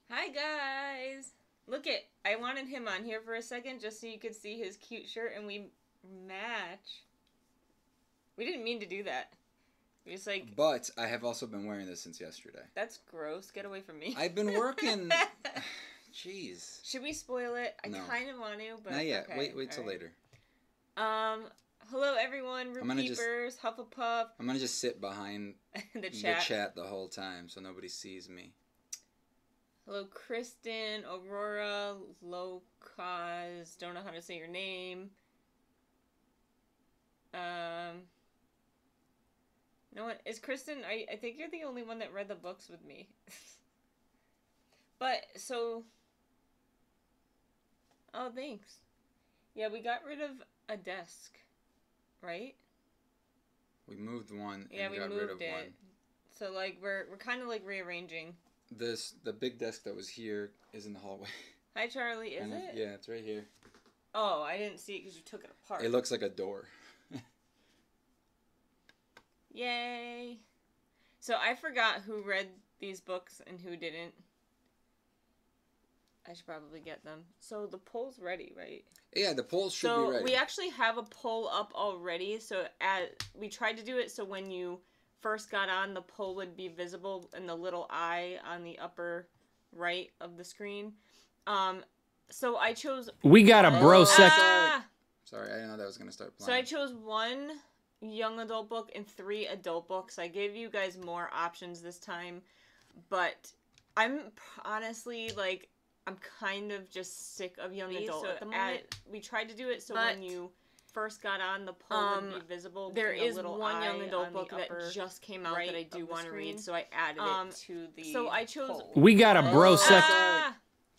Hi guys! I wanted him on here for a second just so you could see his cute shirt and we match. We didn't mean to do that. We just But I have also been wearing this since yesterday. That's gross. Get away from me. I've been working. Jeez. Should we spoil it? No. I kind of want to, but not yet. Okay. Wait till later. Hello everyone, Rootkeepers, Hufflepuff. I'm gonna just sit behind the chat the whole time so nobody sees me. Hello, Kristen, Aurora, Locaz, don't know how to say your name. No one is Kristen. I think you're the only one that read the books with me. But so, oh thanks. Yeah, we got rid of a desk, right? We moved one. Yeah, and we got moved rid of it. one. So like we're kind of like rearranging. The big desk that was here is in the hallway. Hi Charlie, is it? Yeah, it's right here. Oh, I didn't see it because you took it apart. It looks like a door. Yay! So I forgot who read these books and who didn't. I should probably get them. So the poll's ready, right? Yeah, the poll should be ready. So we actually have a poll up already. So we tried to do it so when you first got on, the poll would be visible in the little eye on the upper right of the screen. So I chose... We got a bro sec... Sorry, I didn't know that was going to start playing. So I chose 1 young adult book and 3 adult books. I gave you guys more options this time. But I'm honestly, like... I'm kind of just sick of young adult so at the moment. We tried to do it so when you first got on, the poll would be visible. There is one young adult book that just came out that I do want to read, so I added it to the So I chose... poll. We got a bro sec...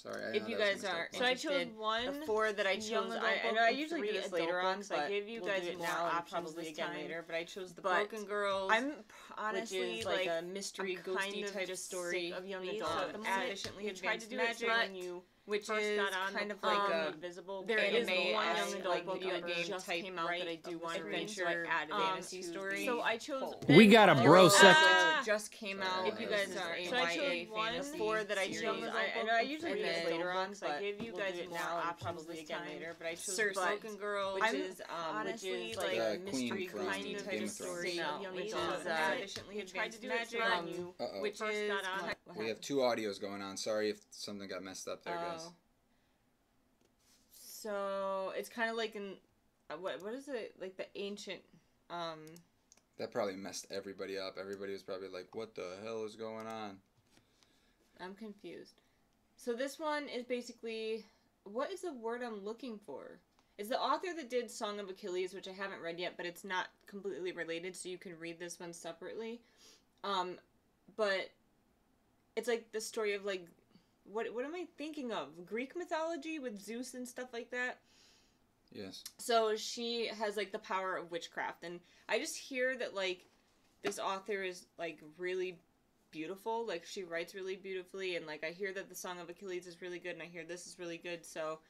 Sorry, I didn't if know you that was guys gonna are start interested, So I chose the 4 that I chose. I usually do this later on, so I gave you guys more options this time. Later, but I chose the Broken Girls. I'm honestly which is like a mystery, ghosty type story of young adult. Sufficiently advanced magic, which is kind of like a visible. There is one young adult book video game just came out that I do want to read, so I added fantasy story. So I chose. We got a bro sec... Just came out. If you guys are, so I chose 1 that I chose. I usually do this later on, so I gave you guys more options this time. Later, but I chose Broken Girls, which is honestly like a mystery, kind of type of story, which is sufficiently advanced magic, which is. We have 2 audios going on. Sorry if something got messed up there, guys. So it's kind of like in what is it, like the ancient That probably messed everybody up. Everybody was probably like, what the hell is going on? I'm confused. So this one is basically, what is the word I'm looking for? It's the author that did Song of Achilles, which I haven't read yet, but it's not completely related, so you can read this one separately. But it's like the story of like, what am I thinking of? Greek mythology with Zeus and stuff like that? Yes. So she has like the power of witchcraft, and I just hear that like this author is like really beautiful, like she writes really beautifully, and like I hear that the Song of Achilles is really good, and I hear this is really good. So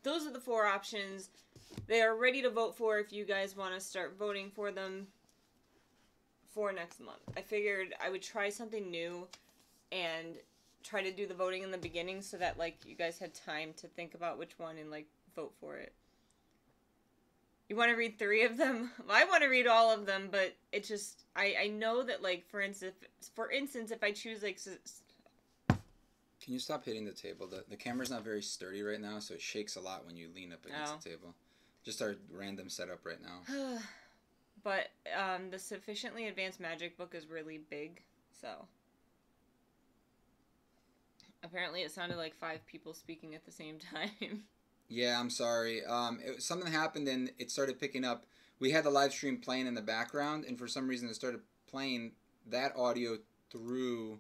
those are the 4 options. They are ready to vote for if you guys want to start voting for them for next month. I figured I would try something new and try to do the voting in the beginning so that like you guys had time to think about which one and like vote for it. You want to read 3 of them? I want to read all of them, but it just I know that like for instance if I choose like. Can you stop hitting the table? The camera's not very sturdy right now, so it shakes a lot when you lean up against the table. Just our random setup right now. But the Sufficiently Advanced Magic book is really big, so. Apparently it sounded like 5 people speaking at the same time. Yeah, I'm sorry. Something happened and it started picking up. We had the live stream playing in the background, and for some reason it started playing that audio through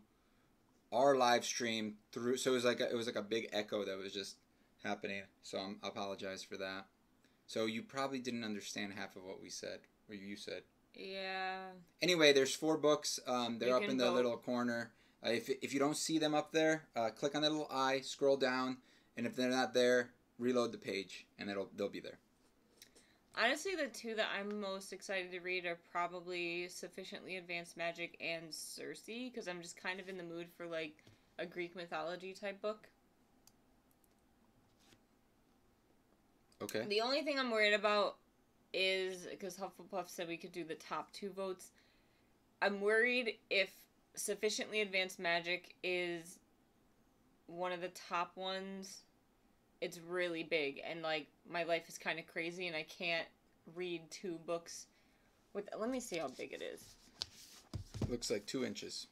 our live stream through. So it was like a big echo that was just happening. So I apologize for that. So you probably didn't understand half of what we said or you said. Yeah. Anyway, there's 4 books. They're up in the little corner. If you don't see them up there, click on that little eye, scroll down, and if they're not there, reload the page, and they'll be there. Honestly, the 2 that I'm most excited to read are probably Sufficiently Advanced Magic and Circe, because I'm just kind of in the mood for like a Greek mythology type book. Okay. The only thing I'm worried about is, because Hufflepuff said we could do the top 2 votes, I'm worried if Sufficiently Advanced Magic is one of the top ones, it's really big, and, like, my life is kind of crazy, and I can't read 2 books with... Let me see how big it is. Looks like 2 inches.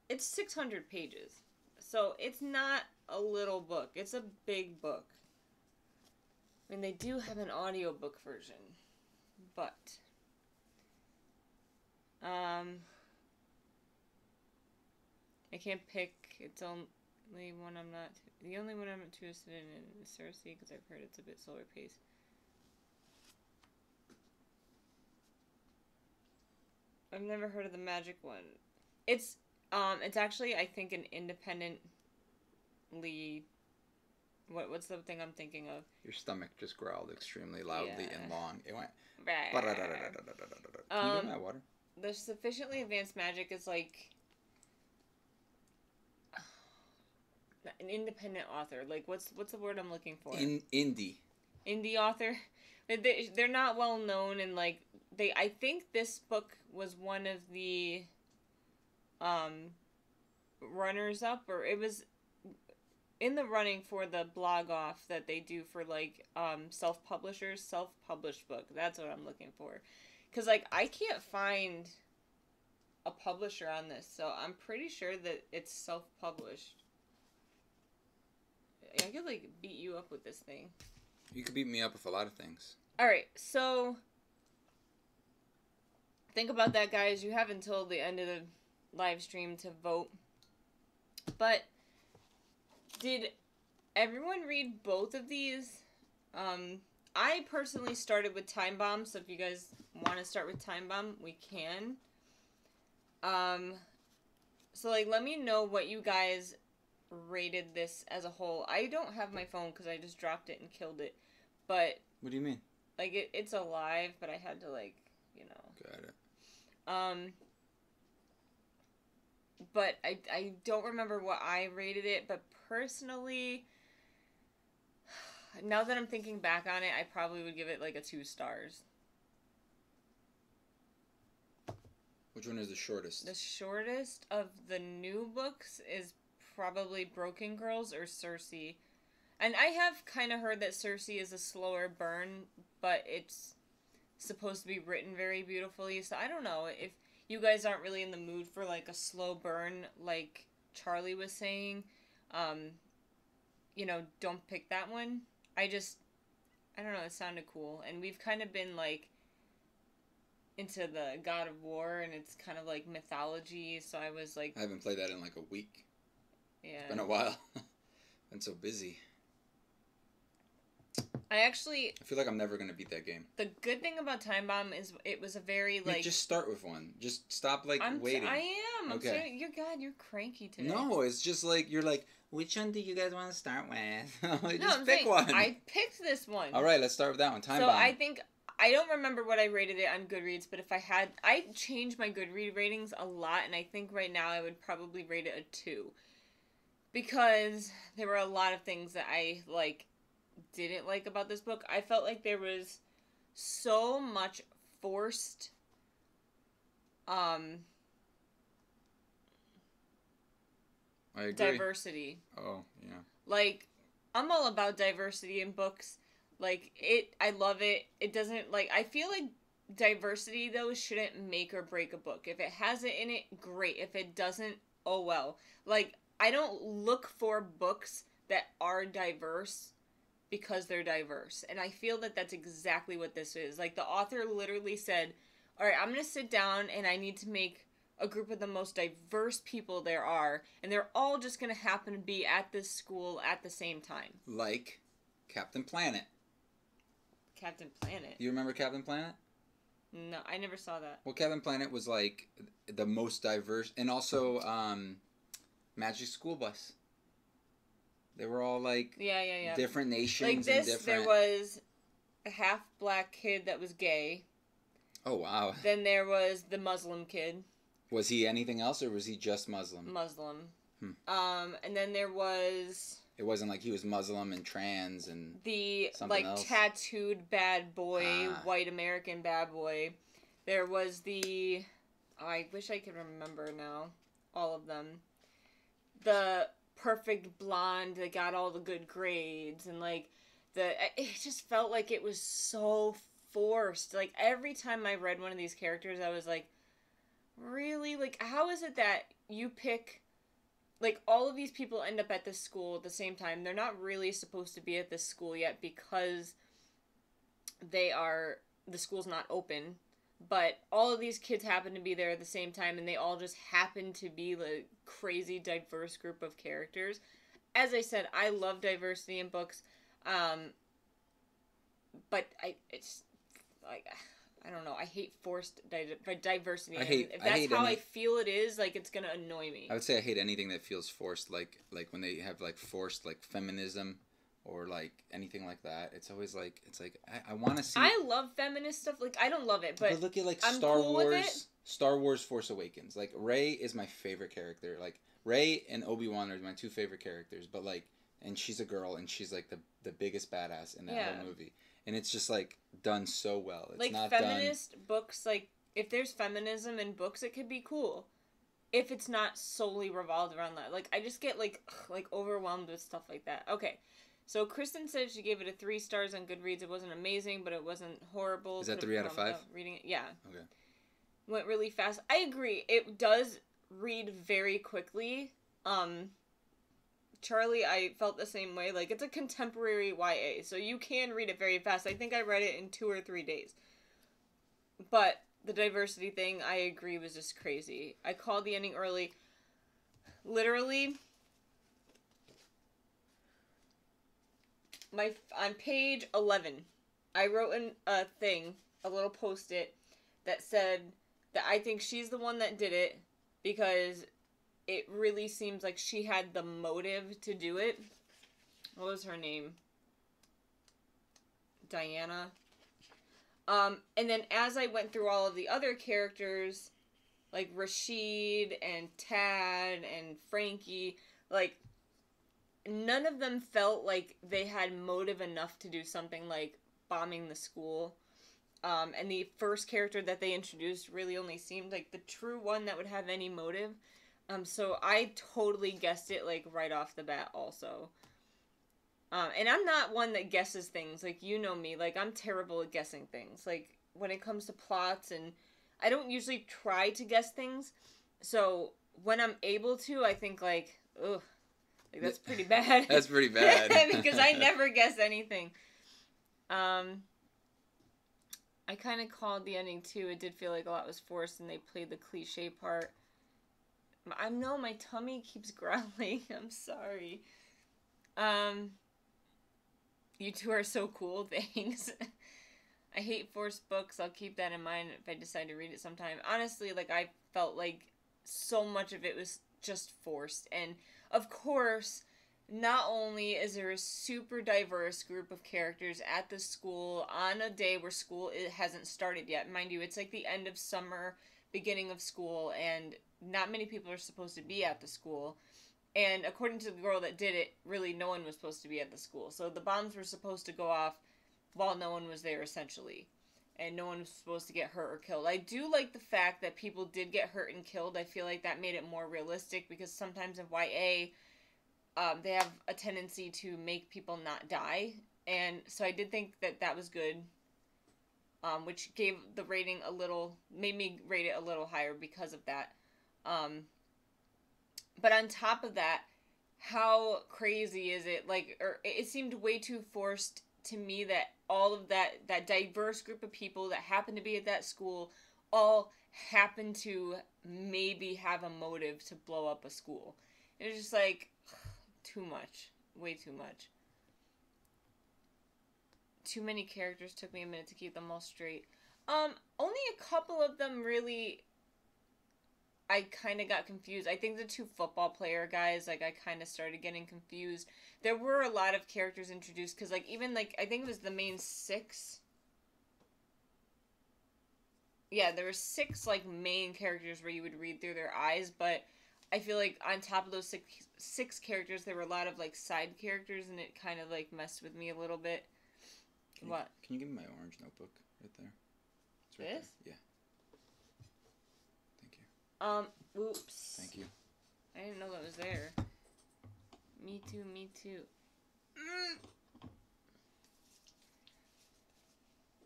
It's 600 pages, so it's not a little book. It's a big book. I mean, they do have an audiobook version, but... I can't pick. It's only one I'm not... The only one I'm not too interested in is Cersei, because I've heard it's a bit slower paced. I've never heard of the magic one. It's actually, I think, an independently... What's the thing I'm thinking of? Your stomach just growled extremely loudly and long. It went... Right. Can you give me that water? The Sufficiently Advanced Magic is like... an independent author. Like, what's the word I'm looking for? Indie. Indie author. They're not well known, and like I think this book was one of the runners up, or it was in the running for the blog off that they do for like self-publishers, self-published book. That's what I'm looking for. Cuz like I can't find a publisher on this, so I'm pretty sure that it's self-published. I could, like, beat you up with this thing. You could beat me up with a lot of things. Alright, so... think about that, guys. You have until the end of the live stream to vote. But... did everyone read both of these? I personally started with Time Bomb, so if you guys want to start with Time Bomb, we can. So, like, let me know what you guys... rated this as a whole. I don't have my phone because I just dropped it and killed it, but what do you mean? Like it's alive, but I had to like, you know. Got it. But I don't remember what I rated it, but personally, now that I'm thinking back on it, I probably would give it like a 2 stars. Which one is the shortest? The shortest of the new books is probably Broken Girls or Cersei. And I have kind of heard that Cersei is a slower burn, but it's supposed to be written very beautifully. So I don't know if you guys aren't really in the mood for like a slow burn like Charlie was saying. You know, don't pick that one. I don't know, it sounded cool. And we've kind of been like into the God of War, and it's kind of like mythology, so I was like... I haven't played that in like a week. Yeah. It's been a while. Been so busy. I feel like I'm never going to beat that game. The good thing about Time Bomb is it was a very, like... just start with one. Just stop, like, waiting. I am. Okay. You're cranky today. No, it's just like, you're like, which one do you guys want to start with? I'm pick one. I picked this one. All right, let's start with that one. Time Bomb. So I think... I don't remember what I rated it on Goodreads, but if I changed my Goodreads ratings a lot, and I think right now I would probably rate it a 2. Because there were a lot of things that I, like, didn't like about this book. I felt like there was so much forced, I agree. diversity. Oh, yeah. Like, I'm all about diversity in books. Like, I love it. It doesn't, like, I feel like diversity, though, shouldn't make or break a book. If it has it in it, great. If it doesn't, oh well. Like, I don't look for books that are diverse because they're diverse. And I feel that that's exactly what this is. Like, the author literally said, all right, I'm going to sit down and I need to make a group of the most diverse people there are. And they're all just going to happen to be at this school at the same time. Like Captain Planet. Captain Planet? You remember Captain Planet? No, I never saw that. Well, Captain Planet was, like, the most diverse. And also, Magic School Bus. They were all, like, different nations. Like this, and different... there was a half-black kid that was gay. Oh, wow. Then there was the Muslim kid. Was he anything else, or was he just Muslim? Muslim. Hmm. And then there was... It wasn't like he was Muslim and trans and the, something else? tattooed bad boy, white American bad boy. There was the... Oh, I wish I could remember now. All of them. The perfect blonde that got all the good grades, and, like, it just felt like it was so forced. Like, every time I read one of these characters, I was like, really? Like, how is it that you pick... Like, all of these people end up at this school at the same time. They're not really supposed to be at this school yet because the school's not open. But all of these kids happen to be there at the same time, and they all just happen to be the crazy diverse group of characters. As I said, I love diversity in books. But it's like... I don't know. I hate forced diversity. If that's how I feel it is, like, it's gonna annoy me. I would say I hate anything that feels forced, like when they have, like, forced, like, feminism or, like, anything like that. It's always like, I want to see... I love feminist stuff. Like, I don't love it, but look at, like, I'm Star cool Wars. with it. Star Wars Force Awakens. Like, Rey is my favorite character. Like, Rey and Obi-Wan are my two favorite characters. But, like, and she's a girl, and she's, like, the biggest badass in that whole movie. And it's just, like, done so well. It's like, not feminist books, like, if there's feminism in books, it could be cool. If it's not solely revolved around that. Like, I just get, like overwhelmed with stuff like that. Okay. So, Kristen said she gave it a 3 stars on Goodreads. It wasn't amazing, but it wasn't horrible. Is that 3 out of 5? Reading it. Yeah. Okay. Went really fast. I agree. It does read very quickly. Charlie, I felt the same way. Like, it's a contemporary YA, so you can read it very fast. I think I read it in 2 or 3 days. But the diversity thing, I agree, was just crazy. I called the ending early. Literally, on page 11, I wrote a little post-it, that said that I think she's the one that did it, because... it really seems like she had the motive to do it. What was her name? Diana. And then as I went through all of the other characters, like Rashid and Tad and Frankie, like, none of them felt like they had motive enough to do something like bombing the school. And the first character that they introduced really only seemed like the true one that would have any motive. So I totally guessed it, like, right off the bat also. And I'm not one that guesses things. Like, you know me. Like, I'm terrible at guessing things. Like, when it comes to plots, and I don't usually try to guess things. So, when I'm able to, I think, like, ugh. Like, that's pretty bad. That's pretty bad. Because I never guess anything. I kind of called the ending, too. It did feel like a lot was forced, and they played the cliche part. I know my tummy keeps growling. I'm sorry. You two are so cool. Thanks. I hate forced books. I'll keep that in mind if I decide to read it sometime. Honestly, like, I felt like so much of it was just forced. And, of course, not only is there a super diverse group of characters at the school on a day where school hasn't started yet. Mind you, it's like the end of summer, beginning of school, and not many people are supposed to be at the school. And according to the girl that did it, really no one was supposed to be at the school. So the bombs were supposed to go off while no one was there, essentially. And no one was supposed to get hurt or killed. I do like the fact that people did get hurt and killed. I feel like that made it more realistic, because sometimes in YA, they have a tendency to make people not die. And so I did think that that was good. Which gave the rating made me rate it a little higher because of that. But on top of that, how crazy is it? Like, it seemed way too forced to me that all of that diverse group of people that happened to be at that school all happened to maybe have a motive to blow up a school. It was just like, too much. Way too much. Too many characters, took me a minute to keep them all straight. Only a couple of them really, I kind of got confused. I think the 2 football player guys, like, I kind of started getting confused. There were a lot of characters introduced, because, like, even, like, I think it was the main 6. yeah, there were 6 like main characters where you would read through their eyes, but I feel like on top of those six characters, there were a lot of like side characters, and it kind of like messed with me a little bit. What? Can you give me my orange notebook right there? It's right This? there. Yeah. Thank you. Oops. Thank you. I didn't know that was there. Me too, me too.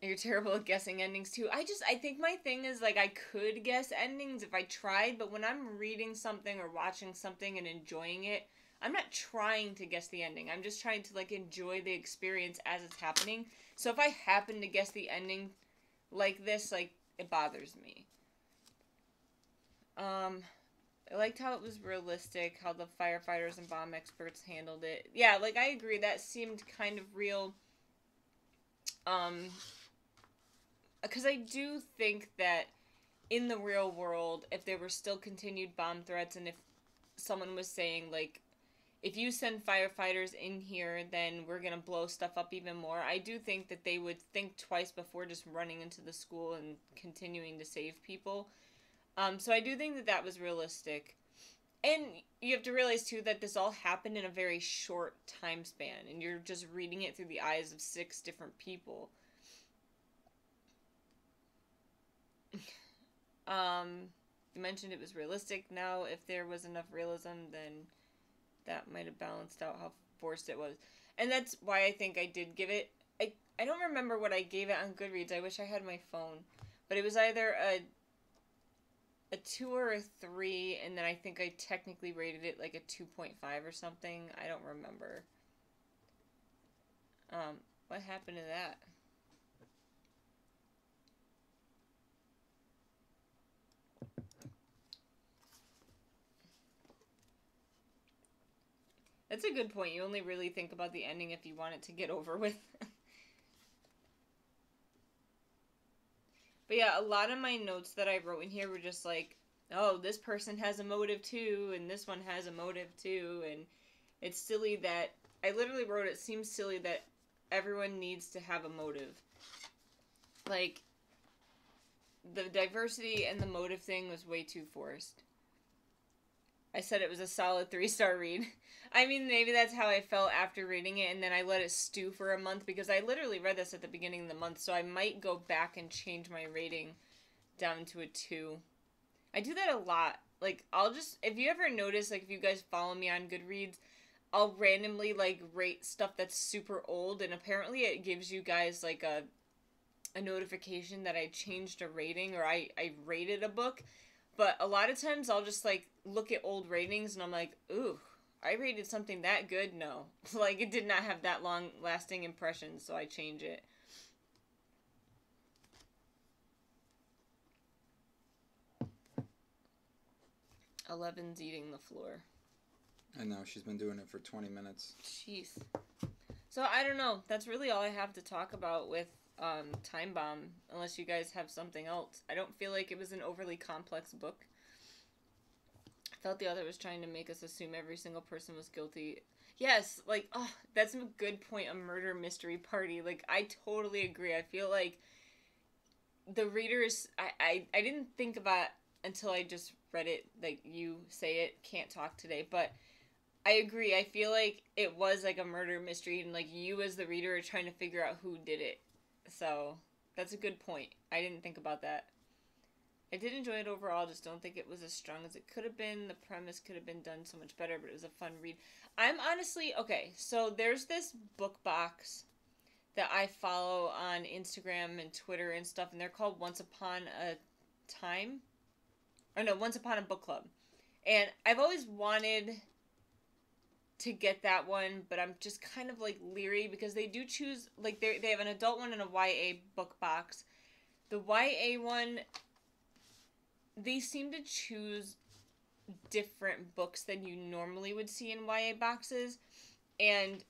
You're terrible at guessing endings too. I think my thing is like I could guess endings if I tried, but when I'm reading something or watching something and enjoying it, I'm not trying to guess the ending. I'm just trying to like enjoy the experience as it's happening. So if I happen to guess the ending like this, like it bothers me. I liked how it was realistic, how the firefighters and bomb experts handled it. Yeah, like I agree, that seemed kind of real. Because I do think that in the real world, if there were still continued bomb threats, and if someone was saying, like, if you send firefighters in here, then we're going to blow stuff up even more, I do think that they would think twice before just running into the school and continuing to save people. So I do think that that was realistic. And you have to realize, too, that this all happened in a very short time span, and you're just reading it through the eyes of 6 different people. You mentioned it was realistic. Now, if there was enough realism, then that might have balanced out how forced it was. And that's why I think I did give it... I don't remember what I gave it on Goodreads. I wish I had my phone. But it was either a 2 or a 3, and then I think I technically rated it like a 2.5 or something. I don't remember. What happened to that? That's a good point. You only really think about the ending if you want it to get over with. But yeah, a lot of my notes that I wrote in here were just like, oh, this person has a motive too, and this one has a motive too, and it's silly that... I literally wrote, it seems silly that everyone needs to have a motive. Like, the diversity and the motive thing was way too forced. I said it was a solid 3-star read. I mean, maybe that's how I felt after reading it, and then I let it stew for a month, because I literally read this at the beginning of the month, so I might go back and change my rating down to a 2. I do that a lot. Like, I'll just... If you ever notice, like, if you guys follow me on Goodreads, I'll randomly, like, rate stuff that's super old, and apparently it gives you guys, like, a notification that I changed a rating, or I rated a book. But a lot of times I'll just, like, look at old ratings and I'm like, ooh, I rated something that good? No. Like, it did not have that long-lasting impression, so I change it. Eleven's eating the floor. I know, she's been doing it for 20 minutes. Jeez. So, I don't know. That's really all I have to talk about with Time Bomb, unless you guys have something else. I don't feel like it was an overly complex book. I felt the author was trying to make us assume every single person was guilty. Yes, like, oh, that's a good point, a murder mystery party. Like, I totally agree. I feel like the readers, I didn't think about it until I just read it, like you say it, can't talk today, but I agree. I feel like it was like a murder mystery, and like you as the reader are trying to figure out who did it. So, that's a good point. I didn't think about that. I did enjoy it overall, just don't think it was as strong as it could have been. The premise could have been done so much better, but it was a fun read. I'm honestly, okay, so there's this book box that I follow on Instagram and Twitter and stuff, and they're called Once Upon a Time. Or no, Once Upon a Book Club. And I've always wanted to get that one, but I'm just kind of like leery because they do choose, like they have an adult one and a YA book box. The YA one, they seem to choose different books than you normally would see in YA boxes, and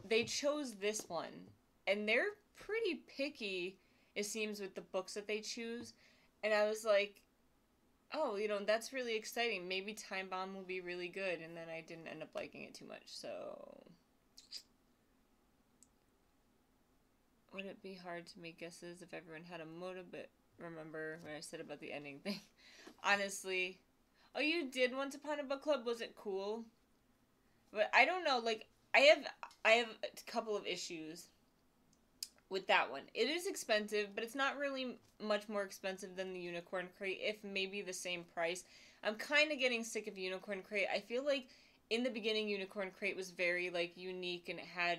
they chose this one, and they're pretty picky, it seems, with the books that they choose. And I was like, oh, you know, that's really exciting. Maybe Time Bomb will be really good. And then I didn't end up liking it too much, so... Would it be hard to make guesses if everyone had a motive, but remember what I said about the ending thing. Honestly. Oh, you did Once Upon a Book Club? Was it cool? But I don't know, like, I have a couple of issues with that one. It is expensive, but it's not really much more expensive than the Unicorn Crate, if maybe the same price. I'm kind of getting sick of Unicorn Crate. I feel like in the beginning, Unicorn Crate was very, like, unique, and it had,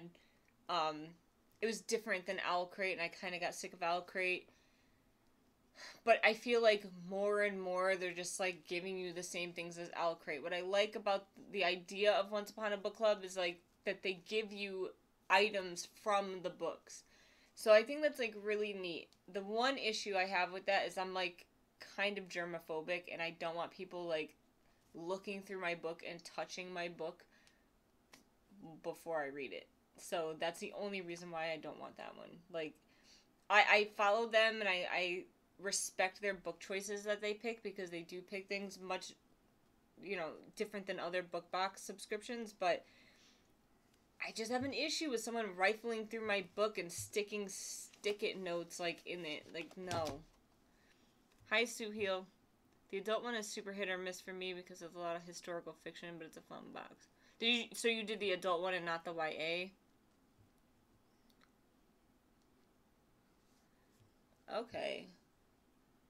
it was different than Owl Crate, and I kind of got sick of Owl Crate. But I feel like more and more they're just, like, giving you the same things as Owl Crate. What I like about the idea of Once Upon a Book Club is, like, that they give you items from the books. So I think that's, like, really neat. The one issue I have with that is I'm, like, kind of germophobic, and I don't want people, like, looking through my book and touching my book before I read it. So that's the only reason why I don't want that one. Like, I follow them, and I respect their book choices that they pick, because they do pick things much, you know, different than other book box subscriptions, but I just have an issue with someone rifling through my book and sticking stick-it notes, like, in it. Like, no. Hi, Sue Heel. The adult one is super hit or miss for me because it's a lot of historical fiction, but it's a fun box. So you did the adult one and not the YA? Okay.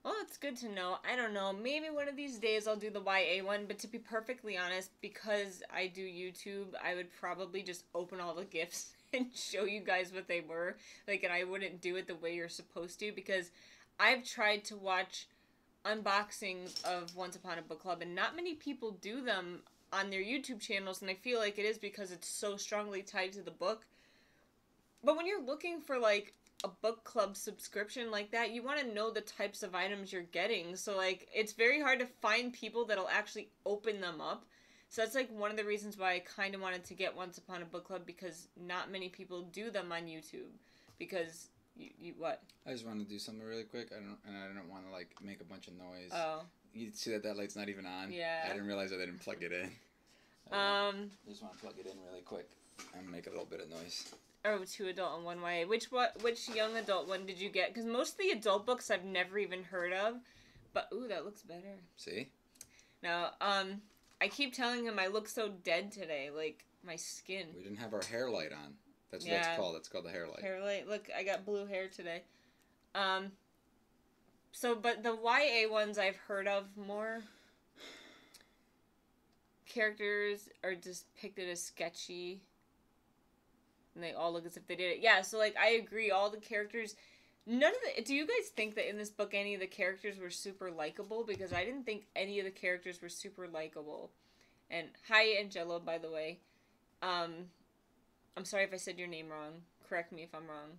Well, it's good to know. I don't know. Maybe one of these days I'll do the YA one, but to be perfectly honest, because I do YouTube, I would probably just open all the gifts and show you guys what they were. Like, and I wouldn't do it the way you're supposed to, because I've tried to watch unboxings of Once Upon a Book Club, and not many people do them on their YouTube channels, and I feel like it is because it's so strongly tied to the book. But when you're looking for, like, a book club subscription like that, you want to know the types of items you're getting. So, like, it's very hard to find people that'll actually open them up. So that's, like, one of the reasons why I kind of wanted to get Once Upon a Book Club, because not many people do them on YouTube. Because you what? I just want to do something really quick. I don't want to, like, make a bunch of noise. Oh. You see that light's not even on? Yeah. I didn't realize I didn't plug it in. I just want to plug it in really quick and make a little bit of noise. Oh, 2 adult and 1 YA. Which young adult one did you get? Because most of the adult books I've never even heard of. But, ooh, that looks better. See? Now, I keep telling him I look so dead today. Like, my skin. We didn't have our hair light on. That's what that's called. That's called the hair light. Hair light. Look, I got blue hair today. So, but the YA ones I've heard of more. Characters are depicted as sketchy. And they all look as if they did it. Yeah, so, like, I agree. All the characters... Do you guys think that in this book any of the characters were super likable? Because I didn't think any of the characters were super likable. And hi, Angelo, by the way. I'm sorry if I said your name wrong. Correct me if I'm wrong.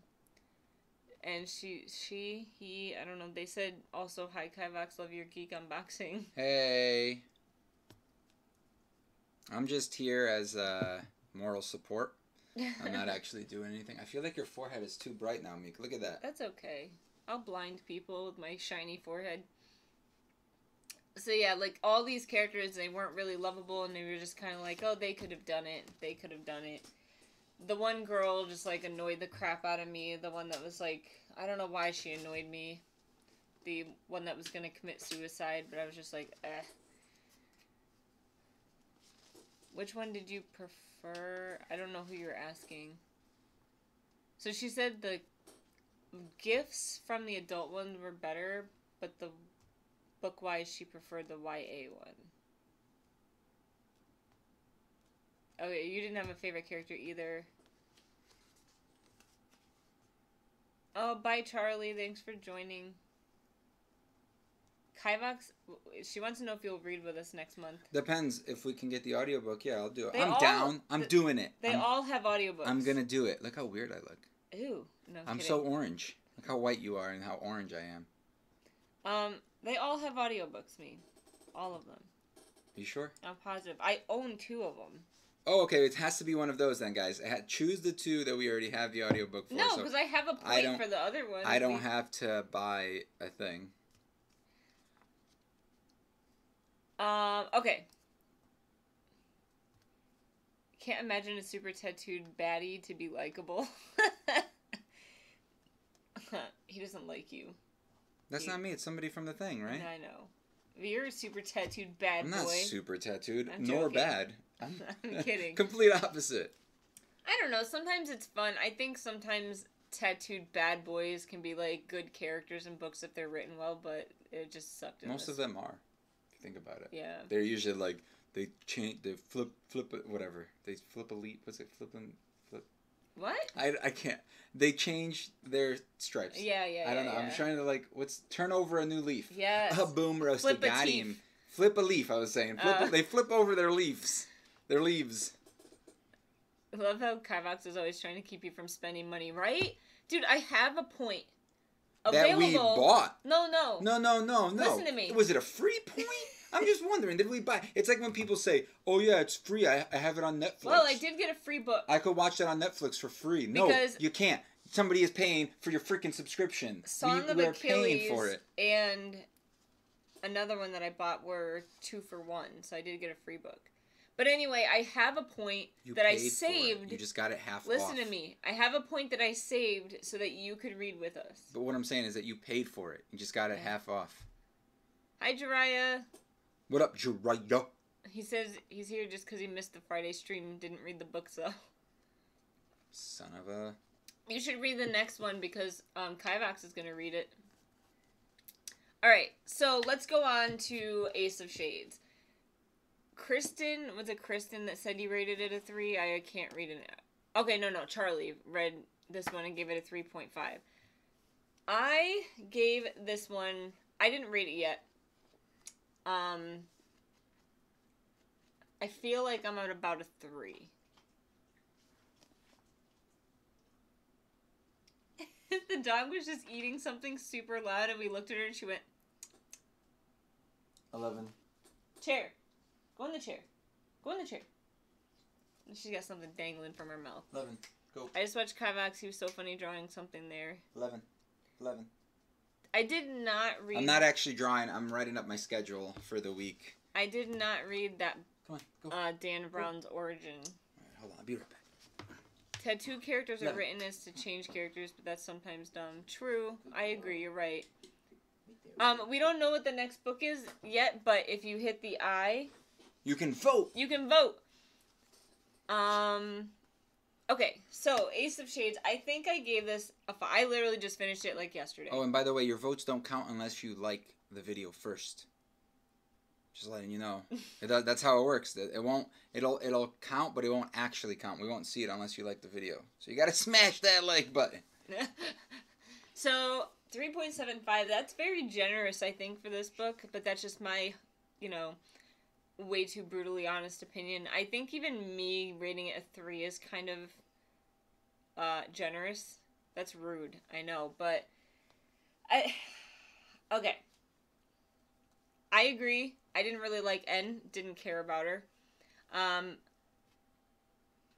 And he, I don't know. They said also, hi, Kivox, love your geek unboxing. Hey. I'm just here as moral support. I'm not actually doing anything. I feel like your forehead is too bright now, Meek. Look at that. That's okay. I'll blind people with my shiny forehead. So yeah, like, all these characters, they weren't really lovable, and they were just kind of like, oh, they could have done it. They could have done it. The one girl just, like, annoyed the crap out of me. The one that was, like, I don't know why she annoyed me. The one that was going to commit suicide, but I was just like, eh. Which one did you prefer? I don't know who you're asking. So she said the gifts from the adult ones were better, but the book-wise she preferred the YA one. Okay, you didn't have a favorite character either. Oh, bye Charlie, thanks for joining. Kivox, she wants to know if you'll read with us next month. Depends. If we can get the audiobook, yeah, I'll do it. I'm down. I'm doing it. They all have audiobooks. I'm going to do it. Look how weird I look. Ew. No, I'm kidding. so orange. Look how white you are and how orange I am. They all have audiobooks, me. All of them. You sure? I'm positive. I own 2 of them. Oh, okay. It has to be one of those then, guys. Choose the 2 that we already have the audiobook for. No, because I have a point for the other one. I don't have to buy a thing. Okay. Can't imagine a super tattooed baddie to be likable. He doesn't like you. That's not me. It's somebody from the thing, right? I know. You're a super tattooed bad boy. I'm not super tattooed, I'm nor joking. bad. I'm kidding. Complete opposite. I don't know. Sometimes it's fun. I think sometimes tattooed bad boys can be like good characters in books if they're written well, but it just sucked. Most of them are, if you think about it. Yeah. They're usually like they change, they flip whatever. They flip a leaf. What's it? Flip. What? I can't. They change their stripes. Yeah. I don't know. Yeah. I'm trying to turn over a new leaf. Yes. Boom, roasted. Flip a Got teeth. him. Flip a leaf. I was saying. They flip over their leaves. Their leaves. I love how Kivox is always trying to keep you from spending money, right? Dude, I have a point. That we bought. No. No. Listen to me. Was it a free point? I'm just wondering, did we buy? It's like when people say, "Oh yeah, it's free. I have it on Netflix." Well, I did get a free book. I could watch that on Netflix for free. No, Because you can't. Somebody is paying for your freaking subscription. Song of We're Achilles paying for it. and another one that I bought were 2 for 1, so I did get a free book. But anyway, I have a point that I saved. You just got it half off. Listen to me. I have a point that I saved so that you could read with us. But what I'm saying is that you paid for it. You just got it half off. Hi, Jiraiya. What up, Jiraiya? He says he's here just because he missed the Friday stream and didn't read the books, though. Son of a... You should read the next one because Kivox is going to read it. Alright, so let's go on to Ace of Shades. Kristen, was it Kristen that said you rated it a 3? I can't read it. Okay, no, Charlie read this one and gave it a 3.5. I gave this one, I didn't read it yet. I feel like I'm at about a 3. The dog was just eating something super loud and we looked at her and she went... 11. Chair. Go in the chair. Go in the chair. And she's got something dangling from her mouth. 11. Go. I just watched Kivox. He was so funny drawing something there. 11. I did not read... I'm not actually drawing. I'm writing up my schedule for the week. I did not read that Come on, go. Dan Brown's origin. All right, hold on. I'll be right back. Tattoo characters are written as to change characters, but that's sometimes dumb. True. I agree. You're right. We don't know what the next book is yet, but if you hit the I... You can vote! You can vote! Okay, so Ace of Shades, I think I gave this a 5. I literally just finished it like yesterday. Oh, and by the way, your votes don't count unless you like the video first. Just letting you know. That's how it works. It won't. It'll count, but it won't actually count. We won't see it unless you like the video. So you gotta smash that like button. So 3.75. That's very generous, I think, for this book. But that's just my, way too brutally honest opinion. I think even me rating it a 3 is kind of generous. That's rude, I know, but okay. I agree. I didn't really like N. Didn't care about her. I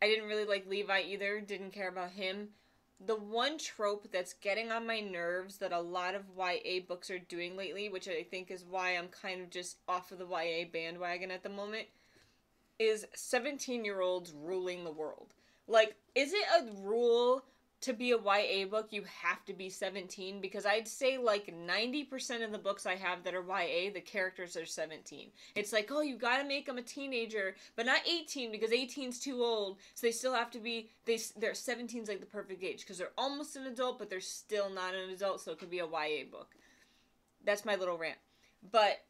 didn't really like Levi either. Didn't care about him. The one trope that's getting on my nerves that a lot of YA books are doing lately, which I think is why I'm kind of just off of the YA bandwagon at the moment, is 17-year-olds ruling the world. Like, is it a rule to be a YA book you have to be 17? Because I'd say like 90% of the books I have that are YA, the characters are 17. It's like, oh, you gotta make them a teenager, but not 18 because 18's too old, so they still have to be, they're 17's like the perfect age because they're almost an adult, but they're still not an adult, so it could be a YA book. That's my little rant. But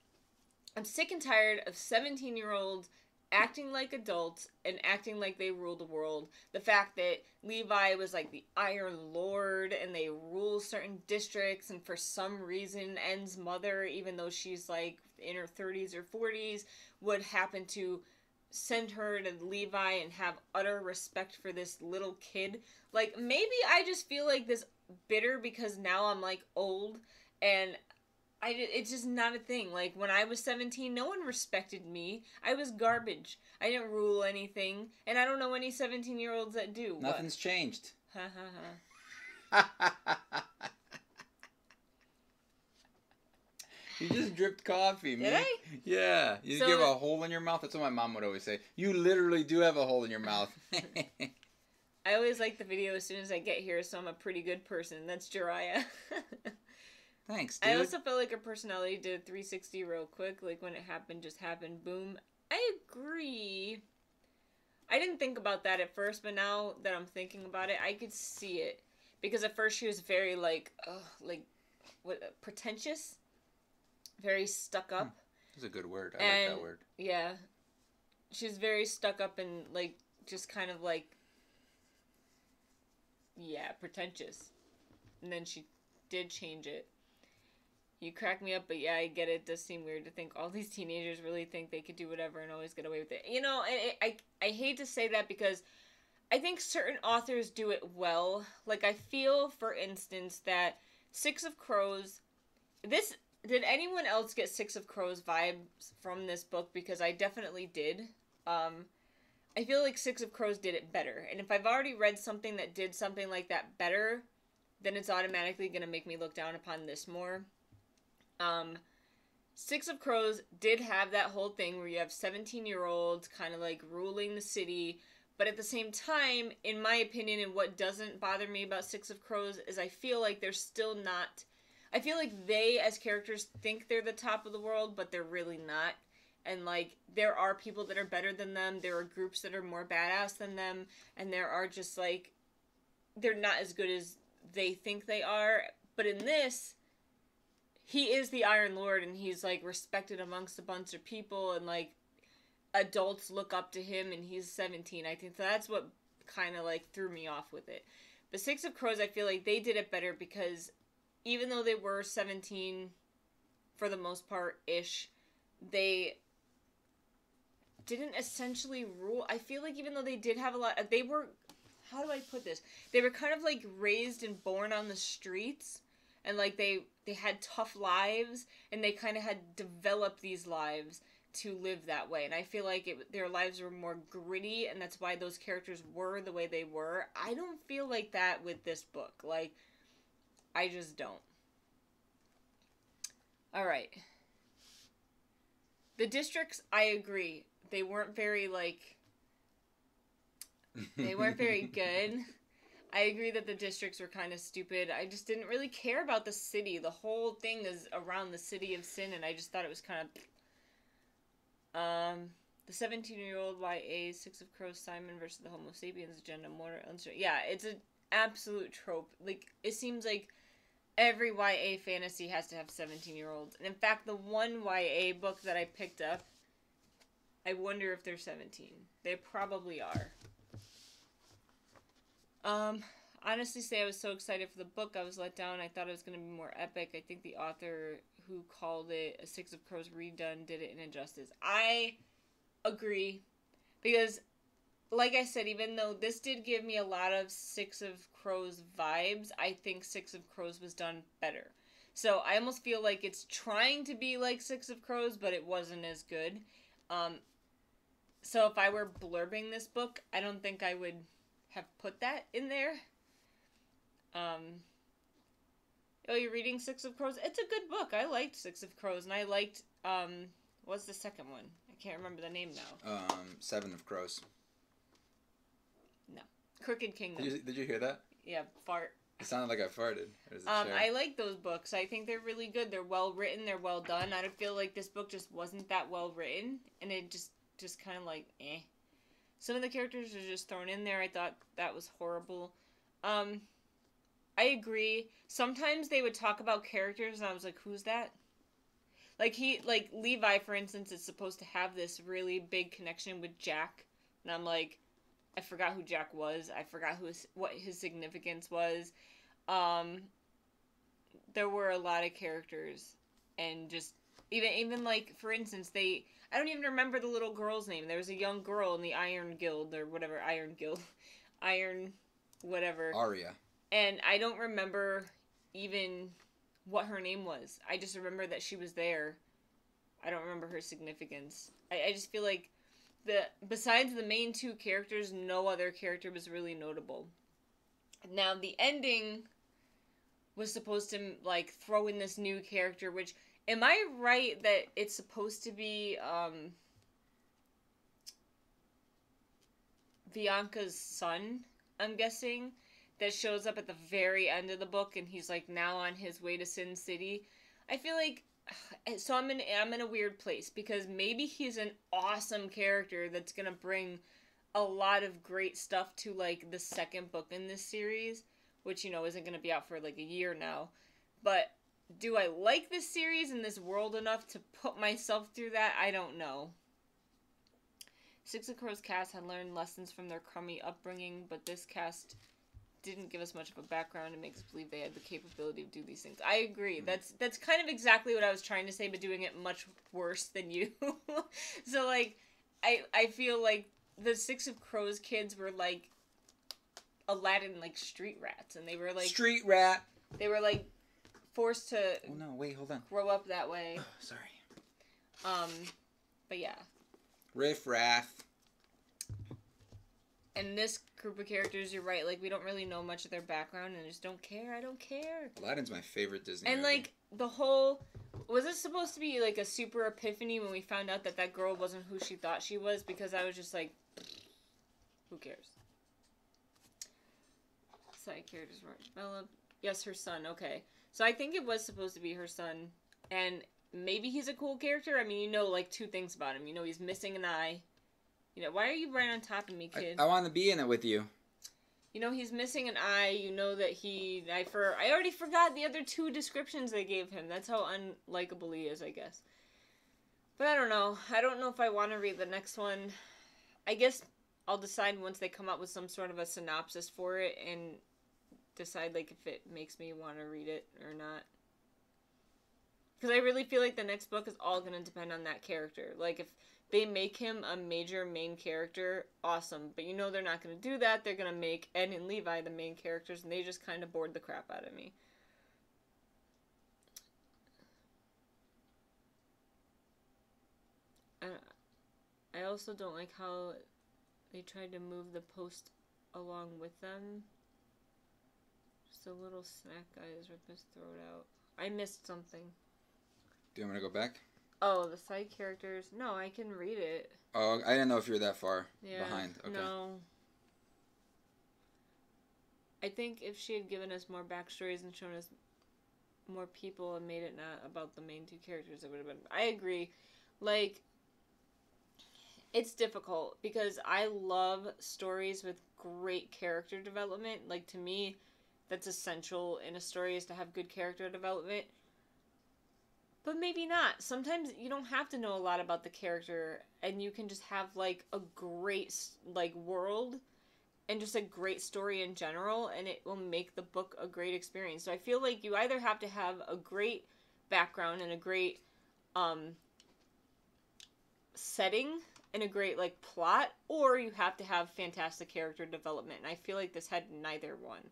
I'm sick and tired of 17-year-olds acting like adults and acting like they rule the world. The fact that Levi was like the Iron Lord and they rule certain districts, and for some reason N's mother, even though she's like in her 30s or 40s, would happen to send her to Levi and have utter respect for this little kid. Like, maybe I just feel like this bitter because now I'm like old and it's just not a thing. Like, when I was 17, no one respected me. I was garbage. I didn't rule anything. And I don't know any 17-year-olds that do. Nothing's changed. Ha ha ha. You just dripped coffee, man. Did I? Yeah. You have a hole in your mouth? That's what my mom would always say. You literally do have a hole in your mouth. I always like the video as soon as I get here, so I'm a pretty good person. That's Jiraiya. Thanks, dude. I also felt like her personality did a 360 real quick. Like, when it happened, just happened. Boom. I agree. I didn't think about that at first, but now that I'm thinking about it, I could see it. Because at first she was very, like, pretentious. Very stuck up. That's a good word. I like that word. Yeah. She was very stuck up and, like, just kind of, like, yeah, pretentious. And then she did change it. You crack me up, but yeah, I get it. It does seem weird to think all these teenagers really think they could do whatever and always get away with it. You know, and I hate to say that because I think certain authors do it well. Like, I feel, for instance, that Six of Crows... Did anyone else get Six of Crows vibes from this book? Because I definitely did. I feel like Six of Crows did it better. And if I've already read something that did something like that better, then it's automatically going to make me look down upon this more. Six of Crows did have that whole thing where you have 17-year-olds kind of like ruling the city. But at the same time, in my opinion, and what doesn't bother me about Six of Crows is I feel like they're still not... I feel like they, as characters, think they're the top of the world, but they're really not. And, like, there are people that are better than them. There are groups that are more badass than them. And there are just, like... They're not as good as they think they are. But in this, he is the Iron Lord, and he's, like, respected amongst a bunch of people. And, like, adults look up to him, and he's 17. I think that's what kind of, like, threw me off with it. But Six of Crows, I feel like they did it better because... Even though they were 17, for the most part-ish, they didn't essentially rule. I feel like even though they did have a lot... They were... How do I put this? They were kind of, like, raised and born on the streets. And, like, they had tough lives. And they kind of had developed these lives to live that way. And I feel like their lives were more gritty. And that's why those characters were the way they were. I don't feel like that with this book. Like... I just don't. Alright. The districts, I agree. They weren't very, like... They weren't very good. I agree that the districts were kind of stupid. I just didn't really care about the city. The whole thing is around the city of sin, and I just thought it was kind of... The 17-year-old YA, Six of Crows, Simon versus the Homo sapiens agenda, more... Yeah, it's an absolute trope. Like, it seems like... Every YA fantasy has to have 17-year-olds. And in fact, the one YA book that I picked up, I wonder if they're 17. They probably are. Honestly say I was so excited for the book, I was let down. I thought it was going to be more epic. I think the author who called it a Six of Crows redone did it an injustice. I agree. Because... Like I said, even though this did give me a lot of Six of Crows vibes, I think Six of Crows was done better. So I almost feel like it's trying to be like Six of Crows, but it wasn't as good. So if I were blurbing this book, I don't think I would have put that in there. Oh, you're reading Six of Crows? It's a good book. I liked Six of Crows, and I liked, what's the second one? I can't remember the name now. Seven of Crows. Crooked Kingdom. Did you hear that? Yeah, fart. It sounded like I farted. I like those books. I think they're really good. They're well written. They're well done. I don't feel like this book just wasn't that well written, and it just kind of like eh. Some of the characters are just thrown in there. I thought that was horrible. I agree. Sometimes they would talk about characters, and I was like, who's that? Like Levi, for instance, is supposed to have this really big connection with Jack, and I'm like. I forgot who Jack was. I forgot what his significance was. There were a lot of characters, and just even like for instance, I don't even remember the little girl's name. There was a young girl in the Iron Guild or whatever Iron whatever. Arya. And I don't remember even what her name was. I just remember that she was there. I don't remember her significance. I just feel like. Besides the main two characters, no other character was really notable. Now, the ending was supposed to, like, throw in this new character, which, am I right that it's supposed to be, Bianca's son, I'm guessing? that shows up at the very end of the book, and he's like now on his way to Sin City. I feel like, so I'm in a weird place because maybe he's an awesome character that's gonna bring a lot of great stuff to like the second book in this series, which, you know, isn't gonna be out for like a year now. But do I like this series and this world enough to put myself through that? I don't know. Six of Crows cast had learned lessons from their crummy upbringing, but this cast didn't give us much of a background and makes us believe they had the capability to do these things. I agree. That's kind of exactly what I was trying to say, but doing it much worse than you. So, like, I feel like the Six of Crows kids were, like, Aladdin, like, street rats, and they were, like... Street rat! They were, like, forced to... Oh, no, wait, hold on. Grow up that way. Oh, sorry. But yeah. Riff Raff. And this group of characters, you're right, like, we don't really know much of their background, and I just don't care. I don't care. Aladdin's my favorite Disney and, movie. like, the whole... Was it supposed to be, like, a super epiphany when we found out that that girl wasn't who she thought she was? Because I was just like, who cares? Side characters were developed. Yes, her son, okay. So I think it was supposed to be her son, and maybe he's a cool character. I mean, you know, like, two things about him. You know, he's missing an eye. You know, why are you right on top of me, kid? I want to be in it with you. You know, he's missing an eye. You know that I already forgot the other two descriptions they gave him. That's how unlikable he is, I guess. But I don't know. I don't know if I want to read the next one. I guess I'll decide once they come up with some sort of a synopsis for it and decide, like, if it makes me want to read it or not. Because I really feel like the next book is all going to depend on that character. Like, if they make him a major main character, awesome. But you know they're not going to do that. They're going to make Ed and Levi the main characters, and they just kind of bored the crap out of me. I also don't like how they tried to move the post along with them. Just a little snack guy is ripped his throat out. I missed something. Do you want me to go back? Oh, the side characters. No, I can read it. Oh, I didn't know if you were that far Yeah, behind. Okay. no. I think if she had given us more backstories and shown us more people and made it not about the main two characters, it would have been... I agree. Like, it's difficult because I love stories with great character development. Like, to me, that's essential in a story is to have good character development. But maybe not. Sometimes you don't have to know a lot about the character, and you can just have, like, a great, like, world and just a great story in general, and it will make the book a great experience. So I feel like you either have to have a great background and a great setting and a great, like, plot, or you have to have fantastic character development. And I feel like this had neither one.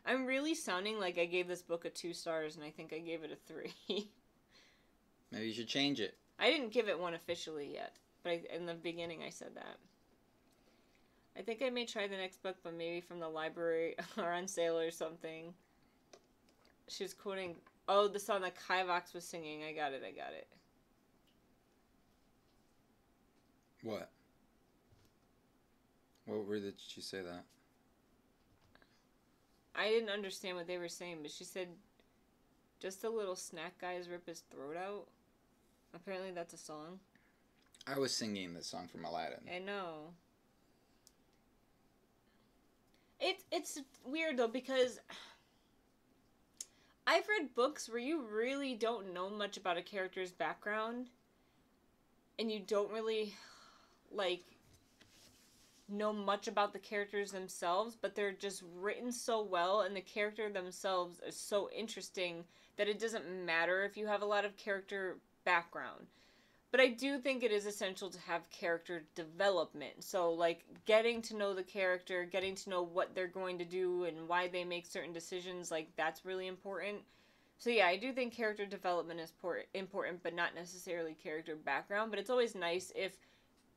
I'm really sounding like I gave this book a 2 stars, and I think I gave it a 3. Maybe you should change it. I didn't give it one officially yet, but in the beginning I said that. I think I may try the next book, but maybe from the library or on sale or something. She was quoting, oh, the song that Kivox was singing. I got it. What? Where did she say that? I didn't understand what they were saying, but she said, just a little snack guys rip his throat out. Apparently that's a song. I was singing the song from Aladdin. I know. It's weird, though, because I've read books where you really don't know much about a character's background, and you don't really, like, know much about the characters themselves, but they're just written so well, and the character themselves is so interesting that it doesn't matter if you have a lot of character background. But I do think it is essential to have character development. So, like, getting to know the character, getting to know what they're going to do and why they make certain decisions, like, that's really important. So, yeah, I do think character development is important, but not necessarily character background. But it's always nice if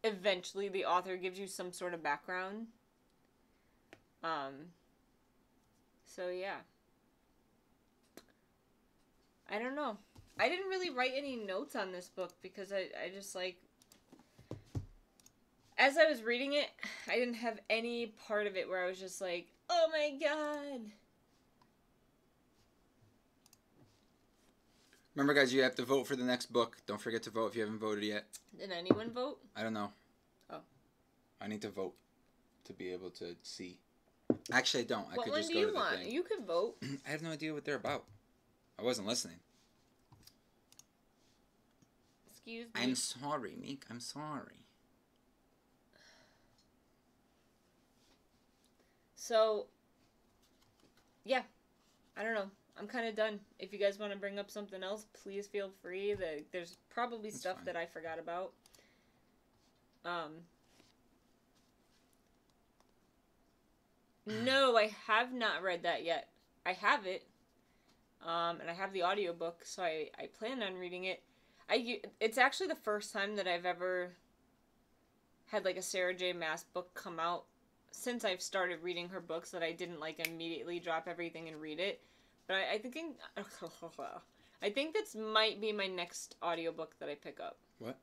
eventually the author gives you some sort of background. So, yeah. I don't know. I didn't really write any notes on this book because I just, like, as I was reading it, I didn't have any part of it where I was just like, Oh my god. Remember, guys, you have to vote for the next book. Don't forget to vote if you haven't voted yet. Did anyone vote? I don't know. Oh. I need to vote to be able to see. Actually, I don't. I What could one just do go you to the want? thing. You could vote. I have no idea what they're about. I wasn't listening. Excuse me. I'm sorry, Meek. I'm sorry. So, yeah. I don't know. I'm kind of done. If you guys want to bring up something else, please feel free. There's probably That's stuff fine. that I forgot about. No, I have not read that yet. I have it. And I have the audiobook, so I plan on reading it. It's actually the first time that I've ever had like a Sarah J. Maas book come out since I've started reading her books that I didn't like immediately drop everything and read it. But I think this might be my next audiobook that I pick up. What?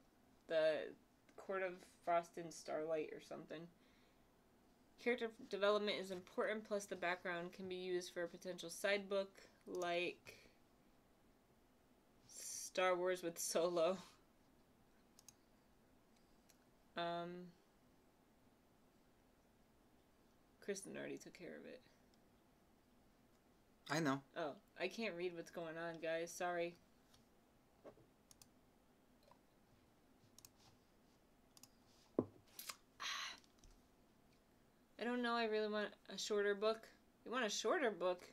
The Court of Frost and Starlight or something. Character development is important, plus the background can be used for a potential side book, like Star Wars with Solo. Kristen already took care of it. I know. Oh, I can't read what's going on, guys. Sorry. I don't know. I really want a shorter book. You want a shorter book?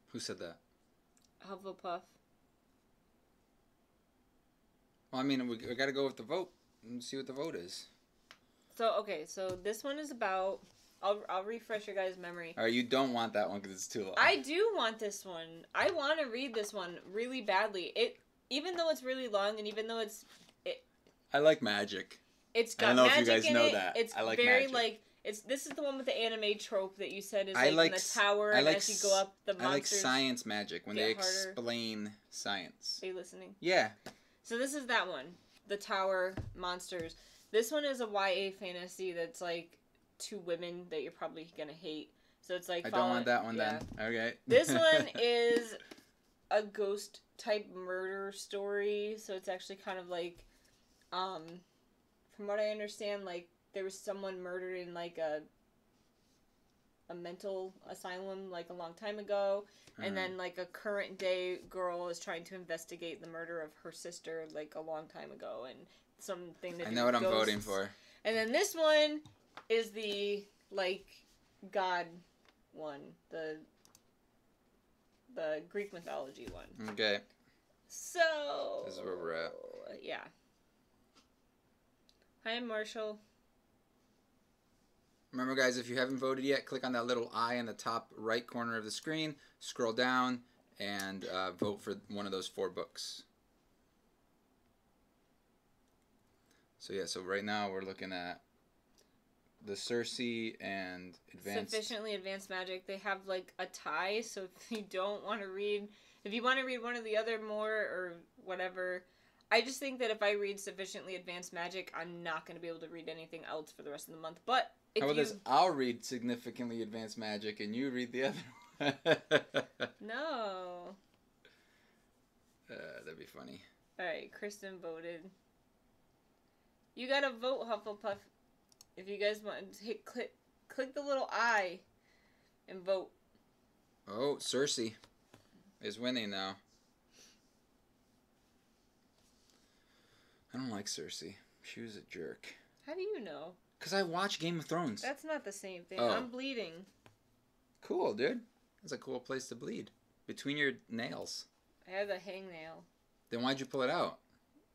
Who said that? Hufflepuff. Well, I mean, we got to go with the vote and see what the vote is. So, okay. So, this one is about... I'll refresh your guys' memory. All right, you don't want that one because it's too long. I do want this one. I want to read this one really badly. Even though it's really long and even though I like magic. It's got I don't know if you magic guys in know it. that. It's I like very magic. this is the one with the anime trope that you said is I like like in the tower and as you go up the monsters. I like science magic when they get harder. explain science. Are you listening? Yeah. So this is that one. The tower monsters. This one is a YA fantasy that's like two women that you're probably gonna hate. So it's like I don't want that one then. Okay. This one is a ghost type murder story. So it's actually kind of like from what I understand, like there was someone murdered in like a mental asylum like a long time ago, and then like a current day girl is trying to investigate the murder of her sister like a long time ago, and something that I know what I'm voting for. And then this one is the like god one, the Greek mythology one. Okay. So This is where we're at. Yeah. Hi, I'm Marshall. Remember, guys, if you haven't voted yet, click on that little eye in the top right corner of the screen, scroll down, and vote for one of those 4 books. So, yeah, so right now we're looking at the Cersei and Advanced... Sufficiently Advanced Magic. They have, like, a tie, so if you don't want to read... If you want to read one or the other more, or whatever... I just think that if I read Sufficiently Advanced Magic, I'm not going to be able to read anything else for the rest of the month. But if How about this? I'll read Significantly Advanced Magic, and you read the other one. No. That'd be funny. Alright, Kristen voted. You gotta vote, Hufflepuff. If you guys want to hit click the little I and vote. Oh, Cersei is winning now. I don't like Cersei. She was a jerk. How do you know? Because I watch Game of Thrones. That's not the same thing. Oh. I'm bleeding. Cool, dude. That's a cool place to bleed. Between your nails. I have a hangnail. Then why'd you pull it out?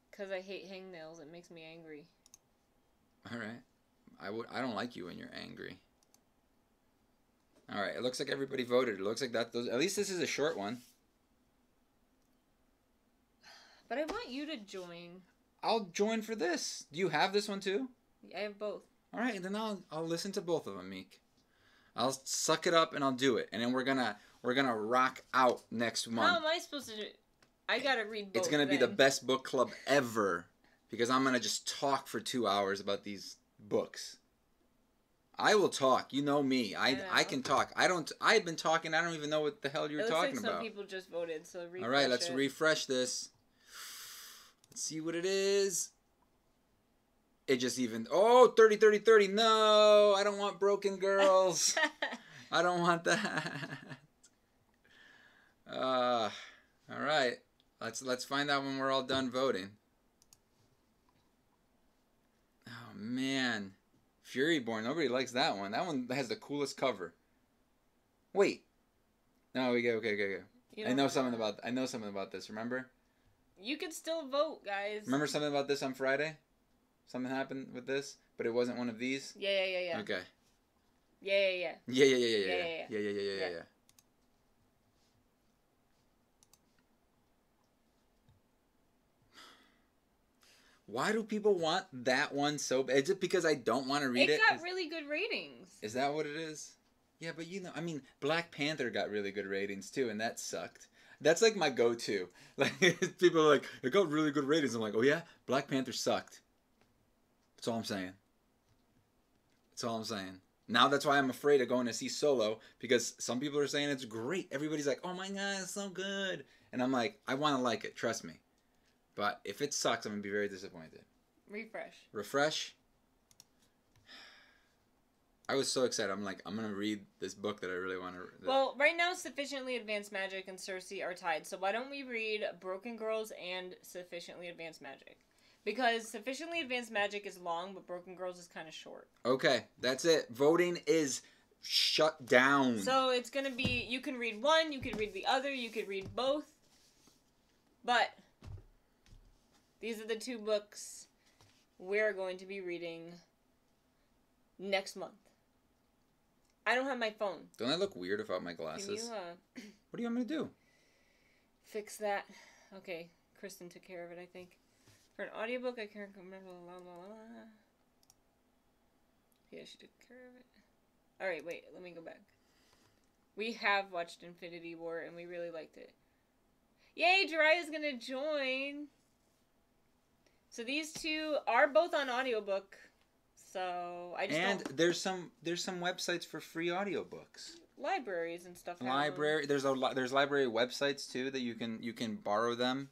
Because I hate hangnails. It makes me angry. Alright. I don't like you when you're angry. Alright, it looks like everybody voted. It looks like at least this is a short one. But I want you to join. I'll join for this. Do you have this one too? I have both. Alright, then I'll listen to both of them, Meek. I'll suck it up and I'll do it. And then we're gonna rock out next month. How am I supposed to do it? I gotta read both. It's gonna be the best book club ever. Because I'm gonna just talk for 2 hours about these books. I will talk. You know me. I know. can talk. I've been talking. I don't even know what the hell you're talking like about. Some people just voted, so refresh All right, let's it. refresh this. Let's see what it is. It just even... Oh, 30, 30, 30. No, I don't want broken girls. I don't want that. All right. Let's find out when we're all done voting. Oh, man. Furyborn. Nobody likes that one. That one has the coolest cover. Wait. No, okay. I know something about this. Remember? You can still vote, guys. Remember something about this on Friday? Something happened with this, but it wasn't one of these? Yeah. Okay. Yeah. Yeah. Why do people want that one so bad? Is it because I don't want to read it? It got really good ratings. Is that what it is? Yeah, but I mean, Black Panther got really good ratings too, and that sucked. That's like my go-to. Like, people are like, it got really good ratings. I'm like, oh yeah? Black Panther sucked. That's all I'm saying. Now that's why I'm afraid of going to see Solo, because some people are saying it's great. Everybody's like, oh my god, it's so good. And I'm like, I want to like it, trust me. But if it sucks, I'm going to be very disappointed. Refresh. I was so excited. I'm like, I'm going to read this book that I really want to... Well, right now, Sufficiently Advanced Magic and Cersei are tied. So why don't we read Broken Girls and Sufficiently Advanced Magic? Because Sufficiently Advanced Magic is long, but Broken Girls is kind of short. Okay, that's it. Voting is shut down. So it's going to be... You can read one, you could read the other, you could read both. But... These are the two books we're going to be reading next month. I don't have my phone. Don't I look weird without my glasses? Can you, what do you want me to do? Fix that. Okay, Kristen took care of it, I think. For an audiobook, I can't remember. Yeah, she took care of it. Alright, wait, let me go back. We have watched Infinity War, and we really liked it. Yay, Jariah's gonna join! So these two are both on audiobook. So I just don't... there's some websites for free audiobooks. Libraries and stuff. There's library websites too that you can borrow them.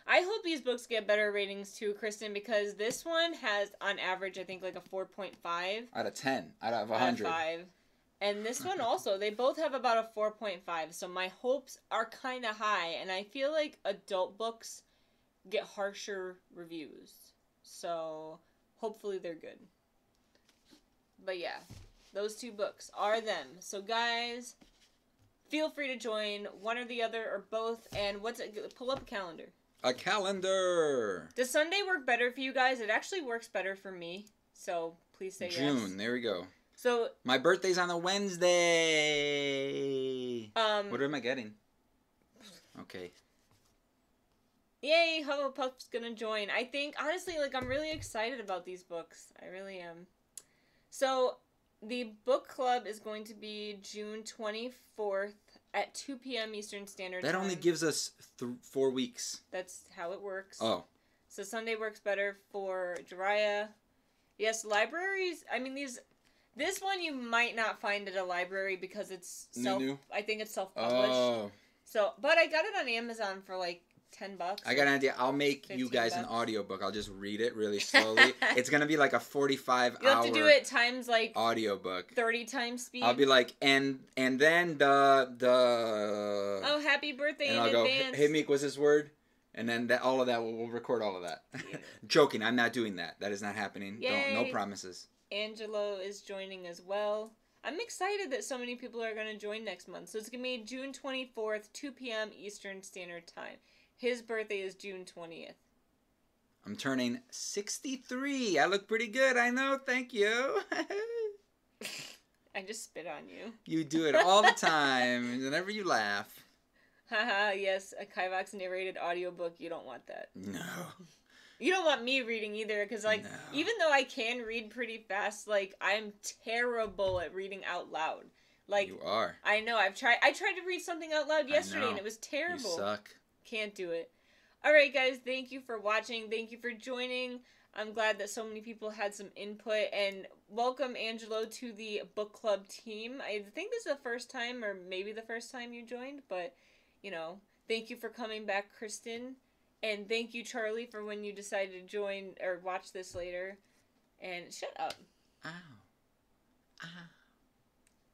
I hope these books get better ratings too, Kristen, because this one has on average I think like a 4.5 out of 10 out of 100. 5. And this one also, they both have about a 4.5. So my hopes are kind of high, and I feel like adult books get harsher reviews. So hopefully they're good. But yeah, those two books are them. So guys, feel free to join one or the other or both. And pull up a calendar. A calendar. Does Sunday work better for you guys? It actually works better for me. So please say June, yes. there we go. So my birthday's on a Wednesday. What am I getting? Okay. Yay, Hufflepuff's gonna join. I think, honestly, like, I'm really excited about these books. I really am. So, the book club is going to be June 24th at 2 p.m. Eastern Standard Time. That only gives us 4 weeks. That's how it works. Oh. So, Sunday works better for Jariah. Yes, libraries, I mean, this one you might not find at a library because it's I think it's self-published. Oh. So, but I got it on Amazon for, like, $10. I got an idea. I'll make you guys an audiobook. I'll just read it really slowly. It's going to be like a 45-hour You have to do it times like audiobook. 30 times speed. I'll be like, and then the Oh, happy birthday and in I'll advance. go, hey Meek, what's this word? And then all of that, we'll record all of that. Yeah. Joking, I'm not doing that. That is not happening. Yay. No promises. Angelo is joining as well. I'm excited that so many people are going to join next month. So it's going to be June 24th, 2 p.m. Eastern Standard Time. His birthday is June 20th. I'm turning 63. I look pretty good. I know. Thank you. I just spit on you. You do it all the time. Whenever you laugh. Haha, yes. A Kivox narrated audiobook. You don't want that. No. You don't want me reading either, because, like, even though I can read pretty fast, like, I'm terrible at reading out loud. Like, you are. I know. I tried to read something out loud yesterday, and it was terrible. You suck. Can't do it. Alright, guys, thank you for watching. Thank you for joining. I'm glad that so many people had some input, and welcome Angelo to the book club team. I think this is the first time, or maybe the first time you joined, but, you know, thank you for coming back, Kristen, and thank you, Charlie, for when you decided to join or watch this later. And shut up. Ow. Ow.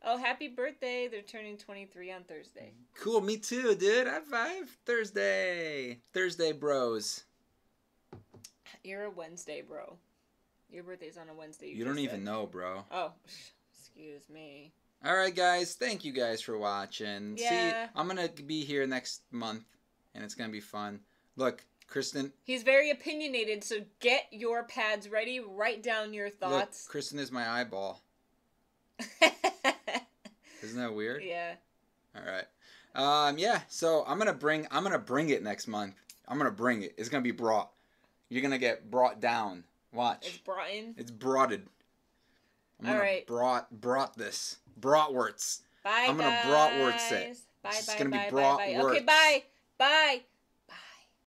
Oh, happy birthday. They're turning 23 on Thursday. Cool, me too, dude. High five. Thursday, bros. You're a Wednesday, bro. Your birthday's on a Wednesday. You don't even know, bro. Oh, excuse me. All right, guys. Thank you guys for watching. Yeah. See, I'm going to be here next month, and it's going to be fun. Look, Kristen. He's very opinionated, so get your pads ready. Write down your thoughts. Look, Kristen is my eyeball. Isn't that weird? Yeah. All right. Yeah, so I'm going to bring it next month. I'm going to bring it. It's going to be brought. You're going to get brought down. Watch. It's brought in? It's broughted. All right. Brought this. Bratwursts. Bye, I'm going to bratwurst it. Bye, It's bye, going to bye, be bye, bye. bratwursts. Okay, bye. Bye.